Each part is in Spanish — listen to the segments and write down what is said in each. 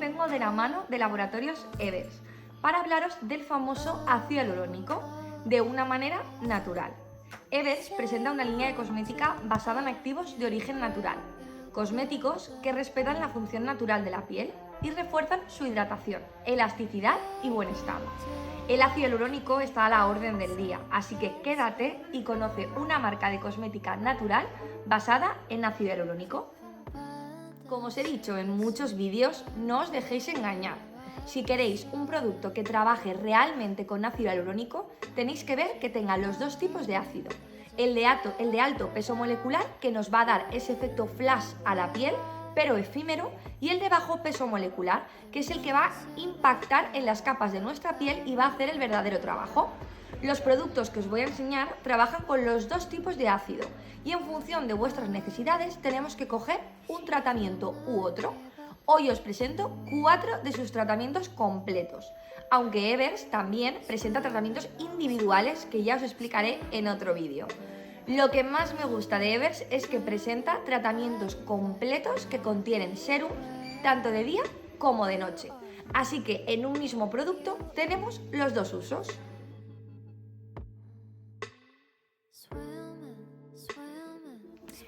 vengo de la mano de Laboratorios Evers para hablaros del famoso ácido hialurónico de una manera natural. Evers presenta una línea de cosmética basada en activos de origen natural, cosméticos que respetan la función natural de la piel y refuerzan su hidratación, elasticidad y buen estado. El ácido hialurónico está a la orden del día, así que quédate y conoce una marca de cosmética natural basada en ácido hialurónico. Como os he dicho en muchos vídeos, no os dejéis engañar. Si queréis un producto que trabaje realmente con ácido hialurónico, tenéis que ver que tenga los dos tipos de ácido. El de alto peso molecular, que nos va a dar ese efecto flash a la piel, pero efímero, y el de bajo peso molecular, que es el que va a impactar en las capas de nuestra piel y va a hacer el verdadero trabajo. Los productos que os voy a enseñar trabajan con los dos tipos de ácido y en función de vuestras necesidades tenemos que coger un tratamiento u otro. Hoy os presento 4 de sus tratamientos completos, aunque Evers también presenta tratamientos individuales que ya os explicaré en otro vídeo. Lo que más me gusta de Evers es que presenta tratamientos completos que contienen serum tanto de día como de noche. Así que en un mismo producto tenemos los dos usos.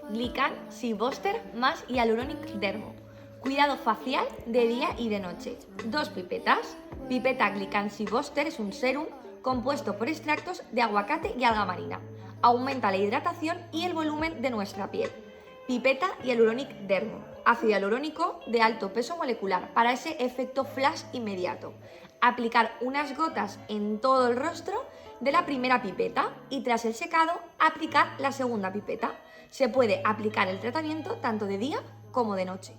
Glican C-Booster más Hyaluronic Dermo. Cuidado facial de día y de noche. 2 pipetas. Pipeta Glican C-Booster es un serum compuesto por extractos de aguacate y alga marina. Aumenta la hidratación y el volumen de nuestra piel. Pipeta Hyaluronic Dermo. Ácido hialurónico de alto peso molecular para ese efecto flash inmediato. Aplicar unas gotas en todo el rostro de la primera pipeta y tras el secado aplicar la segunda pipeta. Se puede aplicar el tratamiento tanto de día como de noche.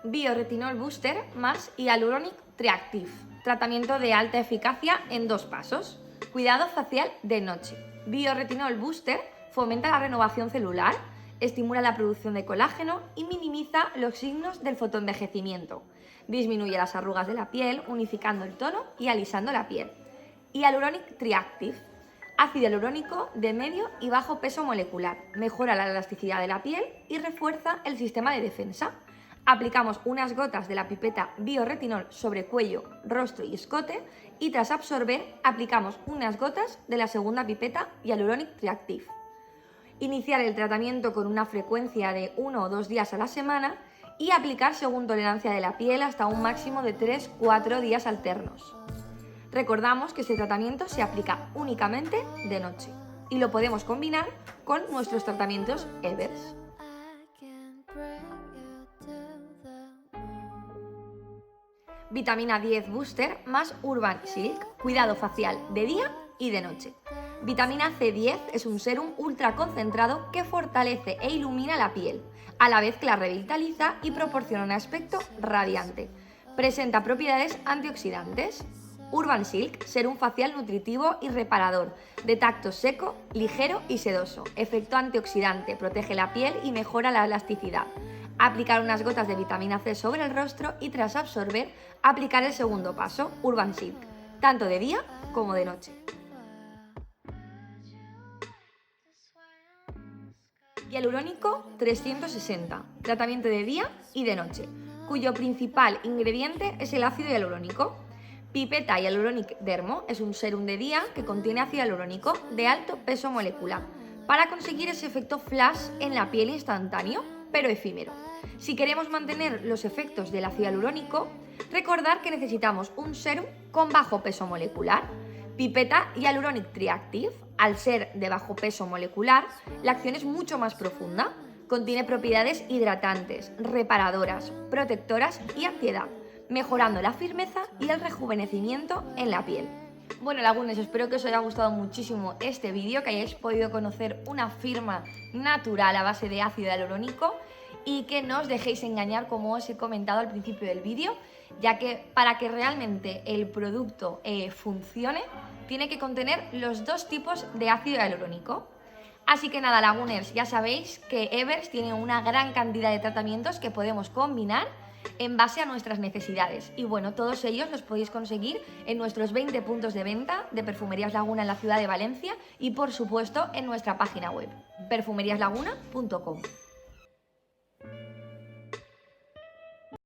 Bioretinol Booster más Hyaluronic Triactive. Tratamiento de alta eficacia en 2 pasos. Cuidado facial de noche. Bioretinol Booster fomenta la renovación celular, estimula la producción de colágeno y minimiza los signos del fotoenvejecimiento. Disminuye las arrugas de la piel, unificando el tono y alisando la piel. Hyaluronic Triactive. Ácido hialurónico de medio y bajo peso molecular. Mejora la elasticidad de la piel y refuerza el sistema de defensa. Aplicamos unas gotas de la pipeta bioretinol sobre cuello, rostro y escote y tras absorber aplicamos unas gotas de la segunda pipeta Hyaluronic Triactive. Iniciar el tratamiento con una frecuencia de 1 o 2 días a la semana y aplicar según tolerancia de la piel hasta un máximo de 3-4 días alternos. Recordamos que este tratamiento se aplica únicamente de noche y lo podemos combinar con nuestros tratamientos Evers. Vitamina 10 Booster más Urban Silk, cuidado facial de día y de noche. Vitamina C10 es un serum ultra concentrado que fortalece e ilumina la piel, a la vez que la revitaliza y proporciona un aspecto radiante. Presenta propiedades antioxidantes. Urban Silk, serum facial nutritivo y reparador, de tacto seco, ligero y sedoso. Efecto antioxidante, protege la piel y mejora la elasticidad. Aplicar unas gotas de vitamina C sobre el rostro y tras absorber, aplicar el segundo paso, Urban Silk, tanto de día como de noche. Hialurónico 360, tratamiento de día y de noche, cuyo principal ingrediente es el ácido hialurónico. Pipeta Hyaluronic Dermo es un serum de día que contiene ácido hialurónico de alto peso molecular para conseguir ese efecto flash en la piel instantáneo, pero efímero. Si queremos mantener los efectos del ácido hialurónico, recordar que necesitamos un serum con bajo peso molecular. Pipeta Hyaluronic Triactive, al ser de bajo peso molecular, la acción es mucho más profunda. Contiene propiedades hidratantes, reparadoras, protectoras y antiedad, mejorando la firmeza y el rejuvenecimiento en la piel. Bueno, lagunes, espero que os haya gustado muchísimo este vídeo, que hayáis podido conocer una firma natural a base de ácido hialurónico y que no os dejéis engañar, como os he comentado al principio del vídeo, ya que para que realmente el producto funcione, tiene que contener los dos tipos de ácido hialurónico. Así que nada, laguners, ya sabéis que Evers tiene una gran cantidad de tratamientos que podemos combinar en base a nuestras necesidades. Y bueno, todos ellos los podéis conseguir en nuestros 20 puntos de venta de Perfumerías Laguna en la ciudad de Valencia y por supuesto en nuestra página web, perfumeriaslaguna.com.